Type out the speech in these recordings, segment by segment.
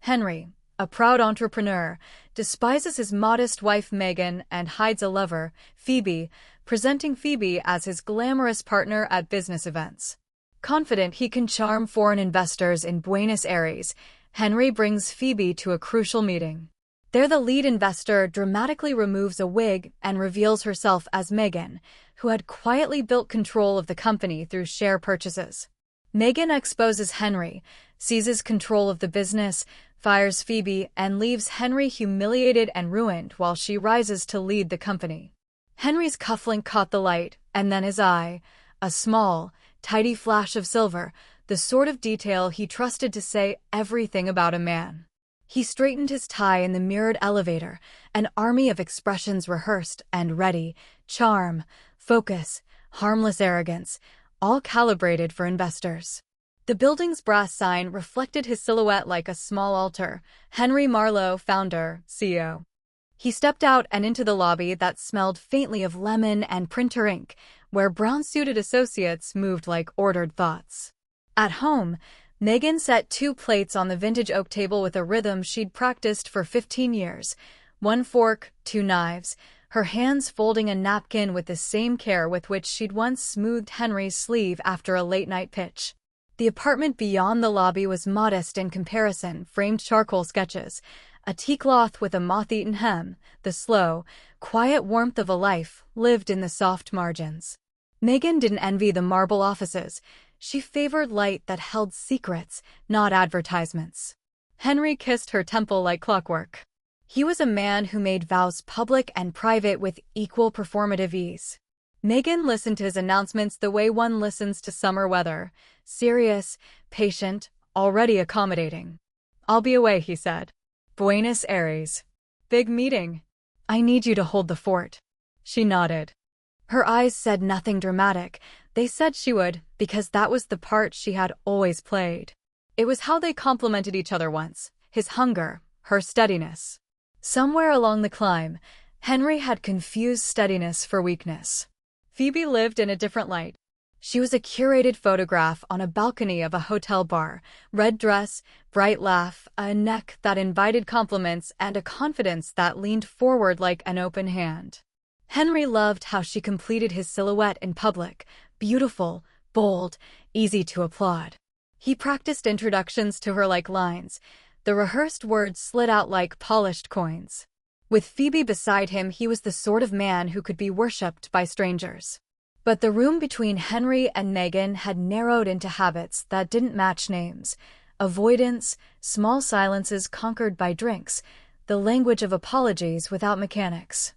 Henry, a proud entrepreneur, despises his modest wife Megan and hides a lover, Phoebe, presenting Phoebe as his glamorous partner at business events. Confident he can charm foreign investors in Buenos Aires, Henry brings Phoebe to a crucial meeting. There the lead investor dramatically removes a wig and reveals herself as Megan, who had quietly built control of the company through share purchases. Megan exposes Henry, seizes control of the business, fires Phoebe, and leaves Henry humiliated and ruined while she rises to lead the company. Henry's cufflink caught the light, and then his eye, a small, tidy flash of silver, the sort of detail he trusted to say everything about a man. He straightened his tie in the mirrored elevator, an army of expressions rehearsed and ready, charm, focus, harmless arrogance, all calibrated for investors. The building's brass sign reflected his silhouette like a small altar. Henry Marlowe, founder, CEO. He stepped out and into the lobby that smelled faintly of lemon and printer ink, where brown-suited associates moved like ordered thoughts. At home, Megan set 2 plates on the vintage oak table with a rhythm she'd practiced for 15 years. 1 fork, 2 knives, her hands folding a napkin with the same care with which she'd once smoothed Henry's sleeve after a late-night pitch. The apartment beyond the lobby was modest in comparison, framed charcoal sketches, a tea cloth with a moth-eaten hem, the slow, quiet warmth of a life lived in the soft margins. Megan didn't envy the marble offices. She favored light that held secrets, not advertisements. Henry kissed her temple like clockwork. He was a man who made vows public and private with equal performative ease. Megan listened to his announcements the way one listens to summer weather, serious, patient, already accommodating. "I'll be away," he said. "Buenos Aires. Big meeting. I need you to hold the fort." She nodded. Her eyes said nothing dramatic. They said she would, because that was the part she had always played. It was how they complemented each other once, his hunger, her steadiness. Somewhere along the climb, Henry had confused steadiness for weakness. Phoebe lived in a different light. She was a curated photograph on a balcony of a hotel bar, red dress, bright laugh, a neck that invited compliments, and a confidence that leaned forward like an open hand. Henry loved how she completed his silhouette in public, beautiful, bold, easy to applaud. He practiced introductions to her like lines. The rehearsed words slid out like polished coins. With Phoebe beside him, he was the sort of man who could be worshipped by strangers. But the room between Henry and Megan had narrowed into habits that didn't match names. Avoidance, small silences conquered by drinks, the language of apologies without mechanics.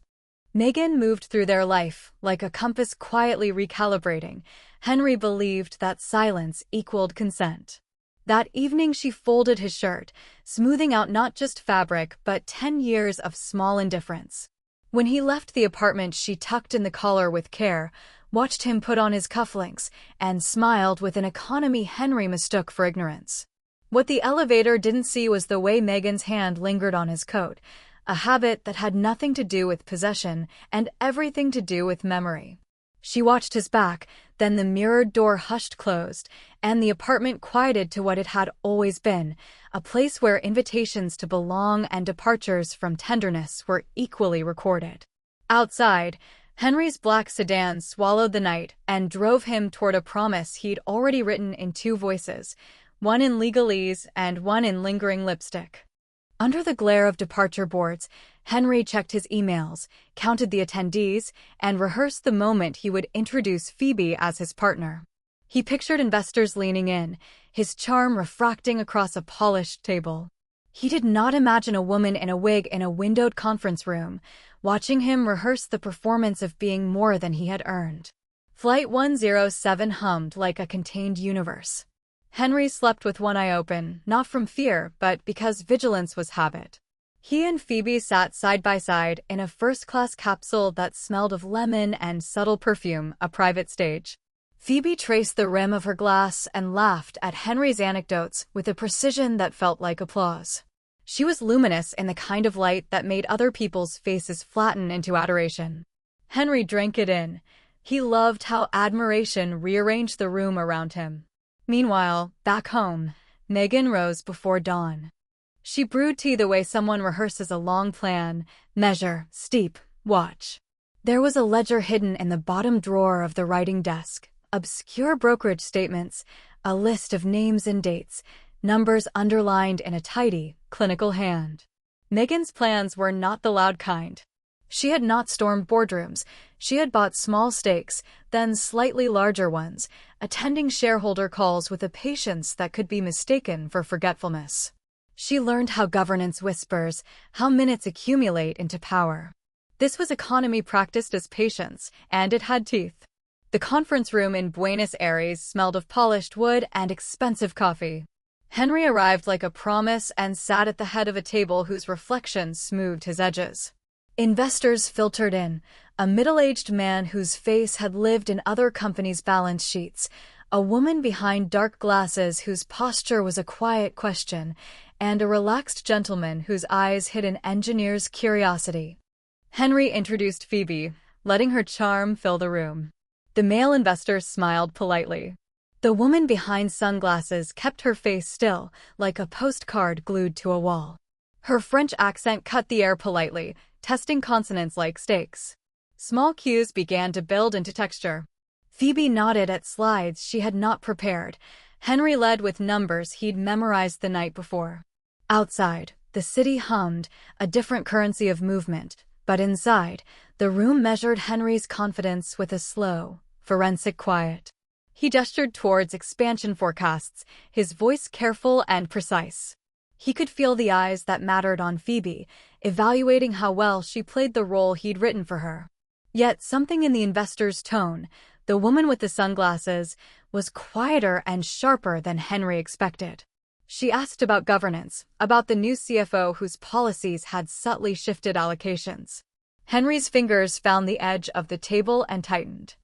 Megan moved through their life like a compass quietly recalibrating. Henry believed that silence equaled consent. That evening she folded his shirt, smoothing out not just fabric but 10 years of small indifference. When he left the apartment, she tucked in the collar with care, watched him put on his cufflinks, and smiled with an economy Henry mistook for ignorance. What the elevator didn't see was the way Megan's hand lingered on his coat, a habit that had nothing to do with possession and everything to do with memory. She watched his back, then the mirrored door hushed closed, and the apartment quieted to what it had always been, a place where invitations to belong and departures from tenderness were equally recorded. Outside, Henry's black sedan swallowed the night and drove him toward a promise he'd already written in 2 voices, one in legalese and one in lingering lipstick. Under the glare of departure boards, Henry checked his emails, counted the attendees, and rehearsed the moment he would introduce Phoebe as his partner. He pictured investors leaning in, his charm refracting across a polished table. He did not imagine a woman in a wig in a windowed conference room, watching him rehearse the performance of being more than he had earned. Flight 107 hummed like a contained universe. Henry slept with one eye open, not from fear, but because vigilance was habit. He and Phoebe sat side by side in a first-class capsule that smelled of lemon and subtle perfume, a private stage. Phoebe traced the rim of her glass and laughed at Henry's anecdotes with a precision that felt like applause. She was luminous in the kind of light that made other people's faces flatten into adoration. Henry drank it in. He loved how admiration rearranged the room around him. Meanwhile, back home, Megan rose before dawn. She brewed tea the way someone rehearses a long plan: measure, steep, watch. There was a ledger hidden in the bottom drawer of the writing desk, obscure brokerage statements, a list of names and dates, numbers underlined in a tidy, clinical hand. Megan's plans were not the loud kind. She had not stormed boardrooms. She had bought small stakes, then slightly larger ones, attending shareholder calls with a patience that could be mistaken for forgetfulness. She learned how governance whispers, how minutes accumulate into power. This was economy practiced as patience, and it had teeth. The conference room in Buenos Aires smelled of polished wood and expensive coffee. Henry arrived like a promise and sat at the head of a table whose reflection smoothed his edges. Investors filtered in, a middle-aged man whose face had lived in other companies' balance sheets, a woman behind dark glasses whose posture was a quiet question, and a relaxed gentleman whose eyes hid an engineer's curiosity. Henry introduced Phoebe, letting her charm fill the room. The male investor smiled politely. The woman behind sunglasses kept her face still, like a postcard glued to a wall. Her French accent cut the air politely, testing consonants like stakes. Small cues began to build into texture. Phoebe nodded at slides she had not prepared. Henry led with numbers he'd memorized the night before. Outside, the city hummed, a different currency of movement, but inside, the room measured Henry's confidence with a slow, forensic quiet. He gestured towards expansion forecasts, his voice careful and precise. He could feel the eyes that mattered on Phoebe, evaluating how well she played the role he'd written for her. Yet something in the investor's tone, the woman with the sunglasses, was quieter and sharper than Henry expected. She asked about governance, about the new CFO whose policies had subtly shifted allocations. Henry's fingers found the edge of the table and tightened.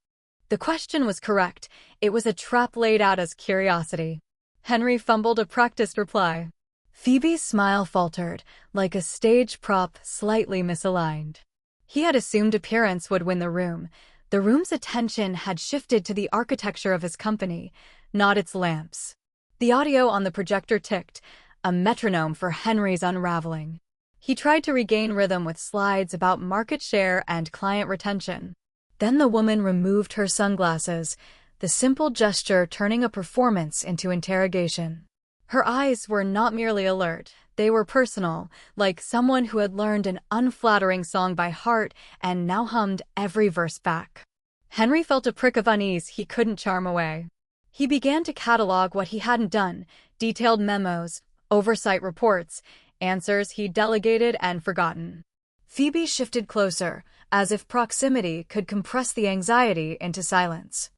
The question was correct. It was a trap laid out as curiosity. Henry fumbled a practiced reply. Phoebe's smile faltered, like a stage prop slightly misaligned. He had assumed appearance would win the room. The room's attention had shifted to the architecture of his company, not its lamps. The audio on the projector ticked, a metronome for Henry's unraveling. He tried to regain rhythm with slides about market share and client retention. Then the woman removed her sunglasses, the simple gesture turning a performance into interrogation. Her eyes were not merely alert, they were personal, like someone who had learned an unflattering song by heart and now hummed every verse back. Henry felt a prick of unease he couldn't charm away. He began to catalog what he hadn't done, detailed memos, oversight reports, answers he'd delegated and forgotten. Phoebe shifted closer, as if proximity could compress the anxiety into silence.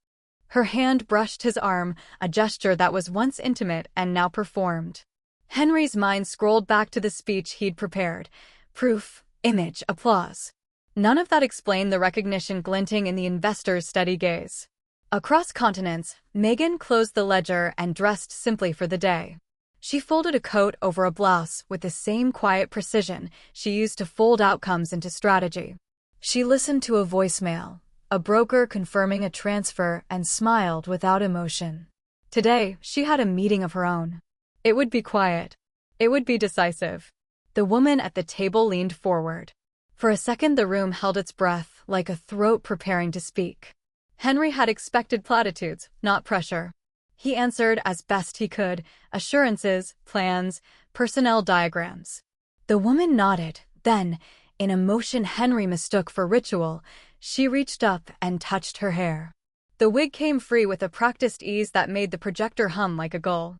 Her hand brushed his arm, a gesture that was once intimate and now performed. Henry's mind scrolled back to the speech he'd prepared. Proof, image, applause. None of that explained the recognition glinting in the investor's steady gaze. Across continents, Megan closed the ledger and dressed simply for the day. She folded a coat over a blouse with the same quiet precision she used to fold outcomes into strategy. She listened to a voicemail, a broker confirming a transfer, and smiled without emotion. Today, she had a meeting of her own. It would be quiet. It would be decisive. The woman at the table leaned forward. For a second the room held its breath, like a throat preparing to speak. Henry had expected platitudes, not pressure. He answered as best he could, assurances, plans, personnel diagrams. The woman nodded, then, in a motion Henry mistook for ritual, she reached up and touched her hair. The wig came free with a practiced ease that made the projector hum like a gull.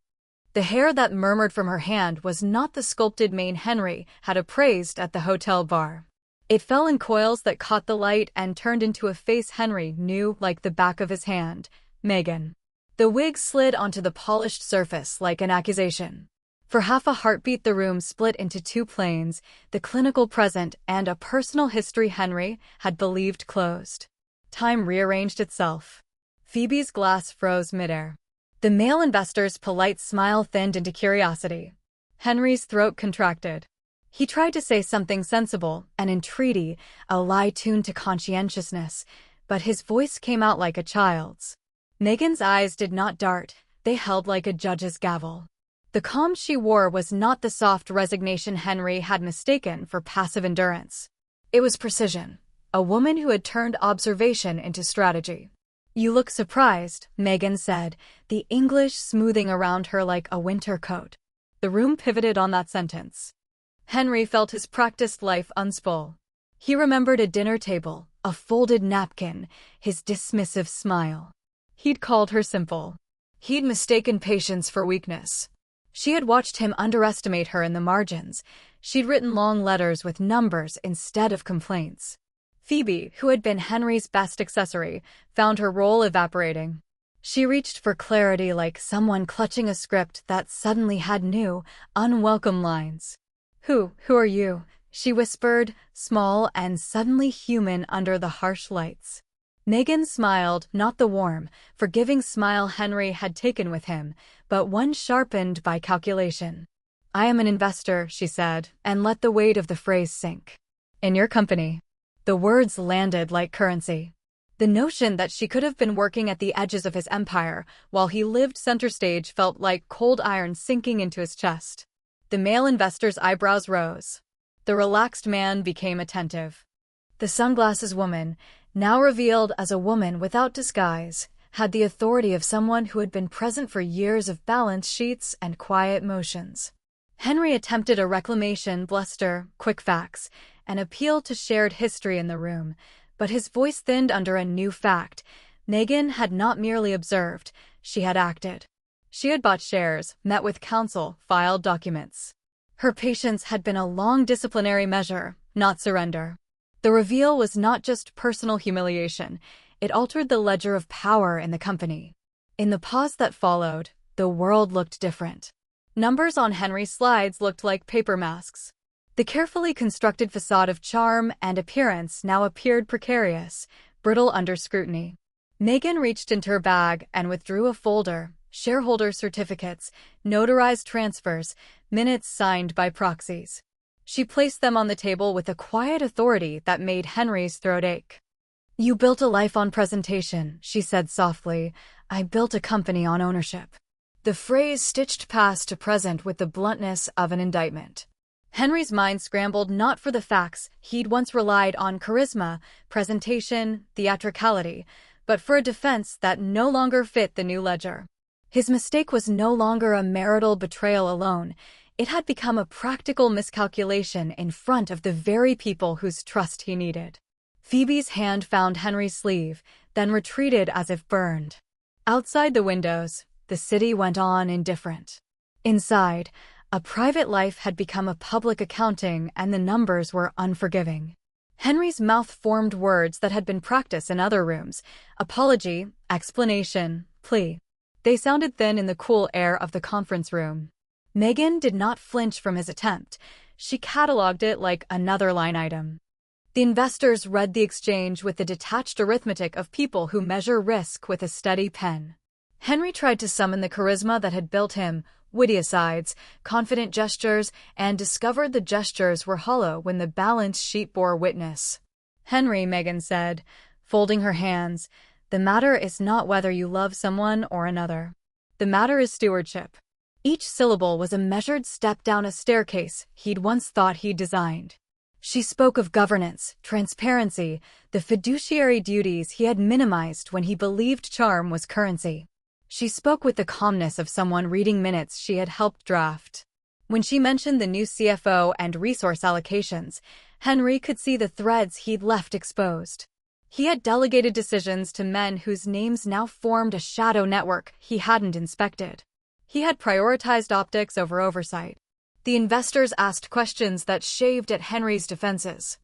The hair that murmured from her hand was not the sculpted mane Henry had appraised at the hotel bar. It fell in coils that caught the light and turned into a face Henry knew like the back of his hand, Megan. The wig slid onto the polished surface like an accusation. For half a heartbeat the room split into two planes, the clinical present and a personal history Henry had believed closed. Time rearranged itself. Phoebe's glass froze midair. The male investor's polite smile thinned into curiosity. Henry's throat contracted. He tried to say something sensible, an entreaty, a lie tuned to conscientiousness, but his voice came out like a child's. Megan's eyes did not dart, they held like a judge's gavel. The calm she wore was not the soft resignation Henry had mistaken for passive endurance. It was precision, a woman who had turned observation into strategy. "You look surprised," Megan said, the English smoothing around her like a winter coat. The room pivoted on that sentence. Henry felt his practiced life unspool. He remembered a dinner table, a folded napkin, his dismissive smile. He'd called her simple. He'd mistaken patience for weakness. She had watched him underestimate her in the margins. She'd written long letters with numbers instead of complaints. Phoebe, who had been Henry's best accessory, found her role evaporating. She reached for clarity like someone clutching a script that suddenly had new, unwelcome lines. Who are you?" she whispered, small and suddenly human under the harsh lights. Megan smiled, not the warm, forgiving smile Henry had taken with him, but one sharpened by calculation. "I am an investor," she said, and let the weight of the phrase sink. "In your company." The words landed like currency. The notion that she could have been working at the edges of his empire while he lived center stage felt like cold iron sinking into his chest. The male investor's eyebrows rose. The relaxed man became attentive. The sunglasses woman, now revealed as a woman without disguise, had the authority of someone who had been present for years of balance sheets and quiet motions. Henry attempted a reclamation bluster, quick facts, an appeal to shared history in the room, but his voice thinned under a new fact. Megan had not merely observed, she had acted. She had bought shares, met with counsel, filed documents. Her patience had been a long disciplinary measure, not surrender. The reveal was not just personal humiliation, it altered the ledger of power in the company. In the pause that followed, the world looked different. Numbers on Henry's slides looked like paper masks. The carefully constructed facade of charm and appearance now appeared precarious, brittle under scrutiny. Megan reached into her bag and withdrew a folder, shareholder certificates, notarized transfers, minutes signed by proxies. She placed them on the table with a quiet authority that made Henry's throat ache. "You built a life on presentation," she said softly. "I built a company on ownership." The phrase stitched past to present with the bluntness of an indictment. Henry's mind scrambled not for the facts. He'd once relied on charisma, presentation, theatricality, but for a defense that no longer fit the new ledger. His mistake was no longer a marital betrayal alone. It had become a practical miscalculation in front of the very people whose trust he needed. Phoebe's hand found Henry's sleeve, then retreated as if burned. Outside the windows, the city went on indifferent. Inside, a private life had become a public accounting and the numbers were unforgiving. Henry's mouth formed words that had been practiced in other rooms: apology, explanation, plea. They sounded thin in the cool air of the conference room. Megan did not flinch from his attempt. She catalogued it like another line item. The investors read the exchange with the detached arithmetic of people who measure risk with a steady pen. Henry tried to summon the charisma that had built him, witty asides, confident gestures, and discovered the gestures were hollow when the balance sheet bore witness. "Henry," Megan said, folding her hands, "the matter is not whether you love someone or another. The matter is stewardship." Each syllable was a measured step down a staircase he'd once thought he'd designed. She spoke of governance, transparency, the fiduciary duties he had minimized when he believed charm was currency. She spoke with the calmness of someone reading minutes she had helped draft. When she mentioned the new CFO and resource allocations, Henry could see the threads he'd left exposed. He had delegated decisions to men whose names now formed a shadow network he hadn't inspected. He had prioritized optics over oversight. The investors asked questions that shaved at Henry's defenses.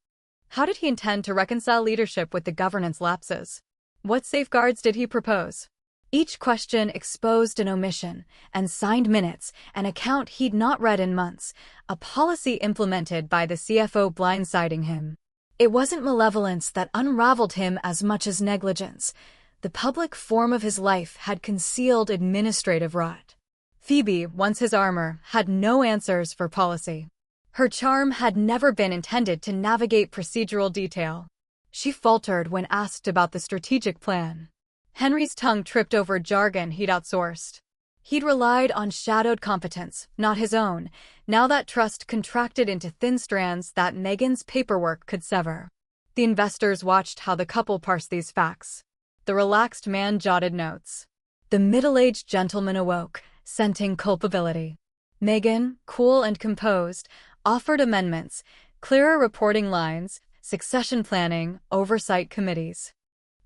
How did he intend to reconcile leadership with the governance lapses? What safeguards did he propose? Each question exposed an omission, and signed minutes, an account he'd not read in months, a policy implemented by the CFO blindsiding him. It wasn't malevolence that unraveled him as much as negligence. The public form of his life had concealed administrative rot. Phoebe, once his armor, had no answers for policy. Her charm had never been intended to navigate procedural detail. She faltered when asked about the strategic plan. Henry's tongue tripped over jargon he'd outsourced. He'd relied on shadowed competence, not his own. Now that trust contracted into thin strands that Megan's paperwork could sever. The investors watched how the couple parsed these facts. The relaxed man jotted notes. The middle-aged gentleman awoke, scenting culpability. Megan, cool and composed, offered amendments, clearer reporting lines, succession planning, oversight committees.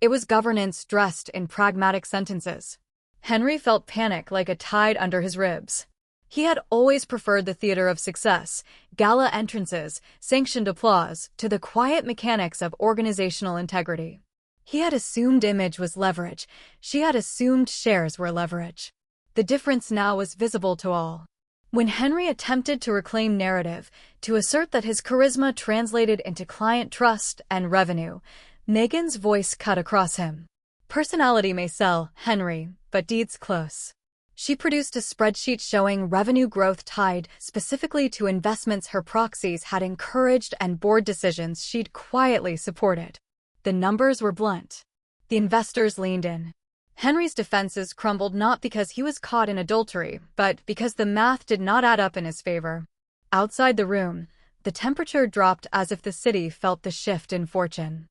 It was governance dressed in pragmatic sentences. Henry felt panic like a tide under his ribs. He had always preferred the theater of success, gala entrances, sanctioned applause, to the quiet mechanics of organizational integrity. He had assumed image was leverage. She had assumed shares were leverage. The difference now was visible to all. When Henry attempted to reclaim narrative, to assert that his charisma translated into client trust and revenue, Megan's voice cut across him. Personality may sell, Henry, but deeds close. She produced a spreadsheet showing revenue growth tied specifically to investments her proxies had encouraged and board decisions she'd quietly supported. The numbers were blunt. The investors leaned in. Henry's defenses crumbled not because he was caught in adultery, but because the math did not add up in his favor. Outside the room, the temperature dropped as if the city felt the shift in fortune.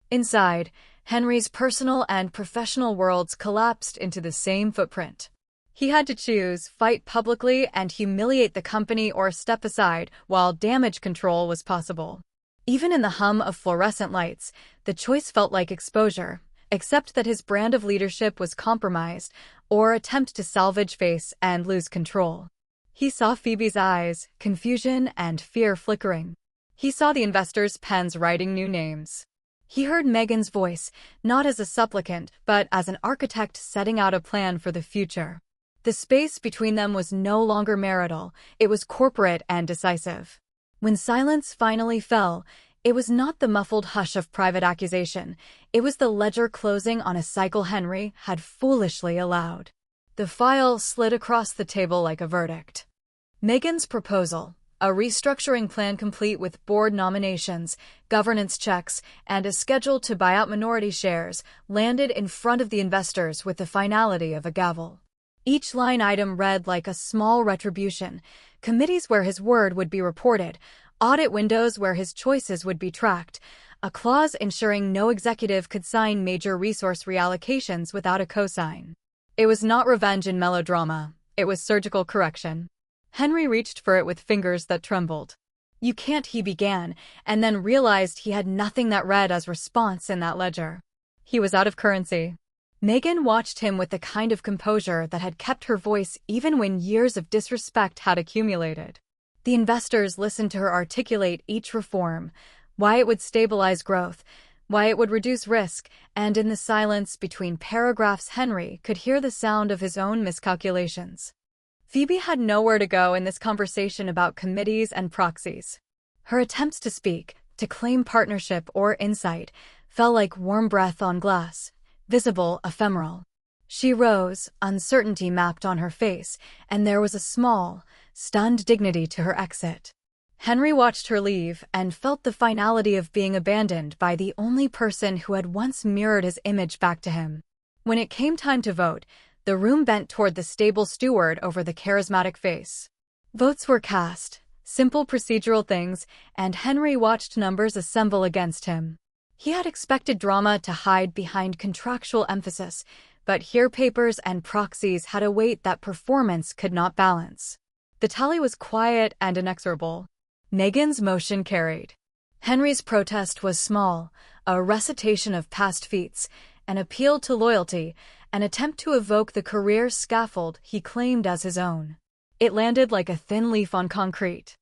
Inside, Henry's personal and professional worlds collapsed into the same footprint. He had to choose, fight publicly and humiliate the company, or step aside while damage control was possible. Even in the hum of fluorescent lights, the choice felt like exposure, except that his brand of leadership was compromised, or attempt to salvage face and lose control. He saw Phoebe's eyes, confusion and fear flickering. He saw the investors' pens writing new names. He heard Megan's voice, not as a supplicant, but as an architect setting out a plan for the future. The space between them was no longer marital, it was corporate and decisive. When silence finally fell, it was not the muffled hush of private accusation, it was the ledger closing on a cycle Henry had foolishly allowed. The file slid across the table like a verdict. Megan's proposal, a restructuring plan complete with board nominations, governance checks, and a schedule to buy out minority shares, landed in front of the investors with the finality of a gavel. Each line item read like a small retribution: committees where his word would be reported, audit windows where his choices would be tracked, a clause ensuring no executive could sign major resource reallocations without a cosign. It was not revenge and melodrama, it was surgical correction. Henry reached for it with fingers that trembled. "You can't," he began, and then realized he had nothing that read as response in that ledger. He was out of currency. Megan watched him with the kind of composure that had kept her voice even when years of disrespect had accumulated. The investors listened to her articulate each reform, why it would stabilize growth, why it would reduce risk, and in the silence between paragraphs Henry could hear the sound of his own miscalculations. Phoebe had nowhere to go in this conversation about committees and proxies. Her attempts to speak, to claim partnership or insight, fell like warm breath on glass, visible, ephemeral. She rose, uncertainty mapped on her face, and there was a small, stunned dignity to her exit. Henry watched her leave and felt the finality of being abandoned by the only person who had once mirrored his image back to him. When it came time to vote, the room bent toward the stable steward over the charismatic face. Votes were cast, simple procedural things, and Henry watched numbers assemble against him. He had expected drama to hide behind contractual emphasis, but here papers and proxies had a weight that performance could not balance. The tally was quiet and inexorable. Megan's motion carried. Henry's protest was small, a recitation of past feats, an appeal to loyalty, an attempt to evoke the career scaffold he claimed as his own. It landed like a thin leaf on concrete.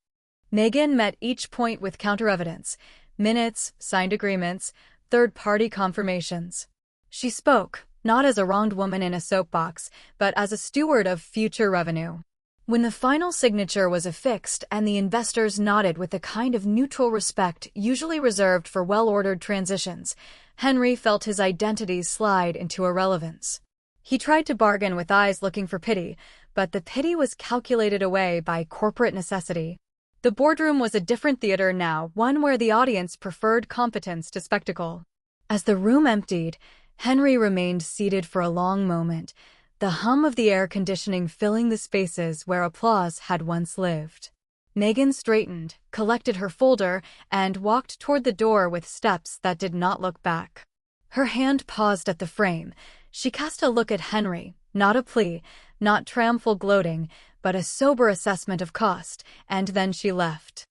Megan met each point with counter-evidence: minutes, signed agreements, third-party confirmations. She spoke, not as a wronged woman in a soapbox, but as a steward of future revenue. When the final signature was affixed and the investors nodded with the kind of neutral respect usually reserved for well-ordered transitions, Henry felt his identity slide into irrelevance. He tried to bargain with eyes looking for pity, but the pity was calculated away by corporate necessity. The boardroom was a different theater now, one where the audience preferred competence to spectacle. As the room emptied, Henry remained seated for a long moment, the hum of the air conditioning filling the spaces where applause had once lived. Megan straightened, collected her folder, and walked toward the door with steps that did not look back. Her hand paused at the frame. She cast a look at Henry, not a plea, not triumphal gloating, but a sober assessment of cost, and then she left.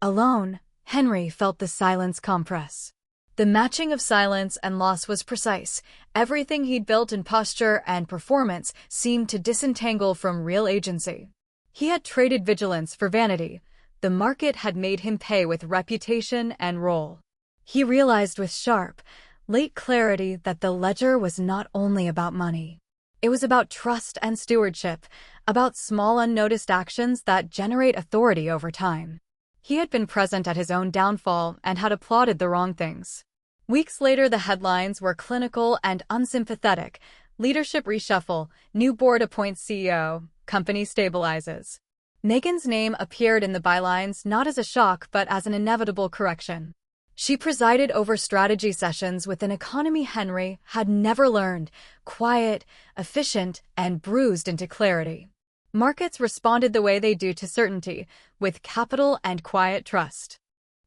Alone, Henry felt the silence compress. The matching of silence and loss was precise. Everything he'd built in posture and performance seemed to disentangle from real agency. He had traded vigilance for vanity. The market had made him pay with reputation and role. He realized with sharp, late clarity that the ledger was not only about money. It was about trust and stewardship, about small unnoticed actions that generate authority over time. He had been present at his own downfall and had applauded the wrong things. Weeks later, the headlines were clinical and unsympathetic. Leadership reshuffle, new board appoints CEO, company stabilizes. Megan's name appeared in the bylines not as a shock but as an inevitable correction. She presided over strategy sessions with an economy Henry had never learned, quiet, efficient, and bruised into clarity. Markets responded the way they do to certainty, with capital and quiet trust.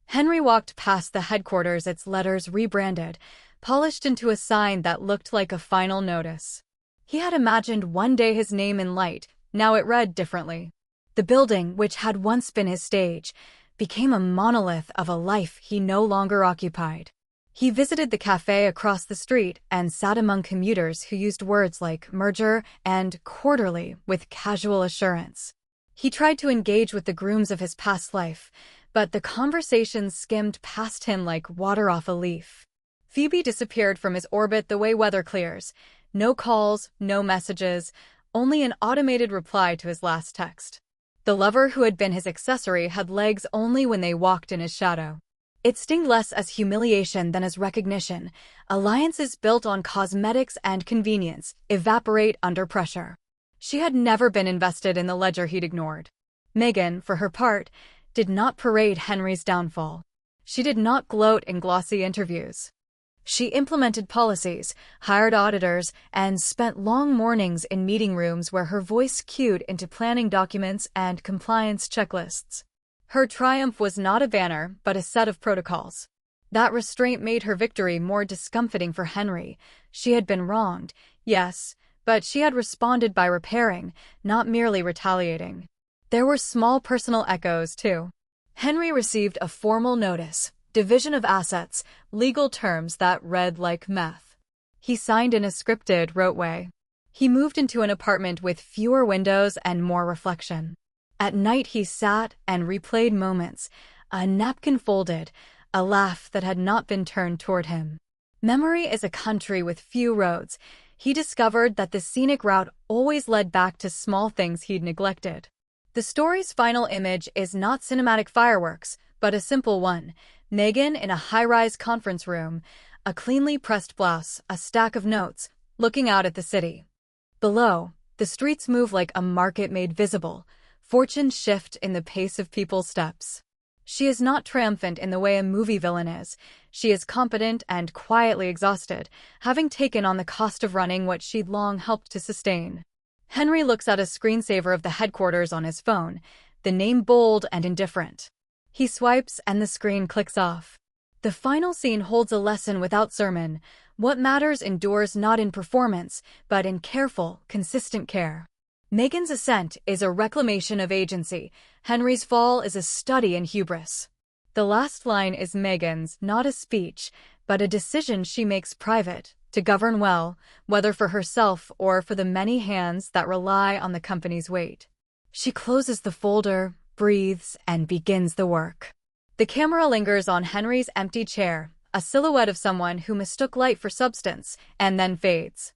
Henry walked past the headquarters, its letters rebranded, polished into a sign that looked like a final notice. He had imagined one day his name in light, now it read differently. The building, which had once been his stage, became a monolith of a life he no longer occupied. He visited the cafe across the street and sat among commuters who used words like merger and quarterly with casual assurance. He tried to engage with the grooms of his past life, but the conversations skimmed past him like water off a leaf. Phoebe disappeared from his orbit the way weather clears. No calls, no messages, only an automated reply to his last text. The lover who had been his accessory had legs only when they walked in his shadow. It stung less as humiliation than as recognition. Alliances built on cosmetics and convenience evaporate under pressure. She had never been invested in the ledger he'd ignored. Megan, for her part, did not parade Henry's downfall. She did not gloat in glossy interviews. She implemented policies, hired auditors, and spent long mornings in meeting rooms where her voice cued into planning documents and compliance checklists. Her triumph was not a banner, but a set of protocols. That restraint made her victory more discomfiting for Henry. She had been wronged, yes, but she had responded by repairing, not merely retaliating. There were small personal echoes, too. Henry received a formal notice, division of assets, legal terms that read like meth. He signed in a scripted, rote way. He moved into an apartment with fewer windows and more reflection. At night he sat and replayed moments, a napkin folded, a laugh that had not been turned toward him. Memory is a country with few roads. He discovered that the scenic route always led back to small things he'd neglected. The story's final image is not cinematic fireworks, but a simple one. Megan in a high-rise conference room, a cleanly pressed blouse, a stack of notes, looking out at the city. Below, the streets move like a market made visible. Fortunes shift in the pace of people's steps. She is not triumphant in the way a movie villain is. She is competent and quietly exhausted, having taken on the cost of running what she'd long helped to sustain. Henry looks at a screensaver of the headquarters on his phone, the name bold and indifferent. He swipes and the screen clicks off. The final scene holds a lesson without sermon. What matters endures not in performance, but in careful, consistent care. Megan's ascent is a reclamation of agency. Henry's fall is a study in hubris. The last line is Megan's, not a speech, but a decision she makes private, to govern well, whether for herself or for the many hands that rely on the company's weight. She closes the folder, breathes, and begins the work. The camera lingers on Henry's empty chair, a silhouette of someone who mistook light for substance, and then fades.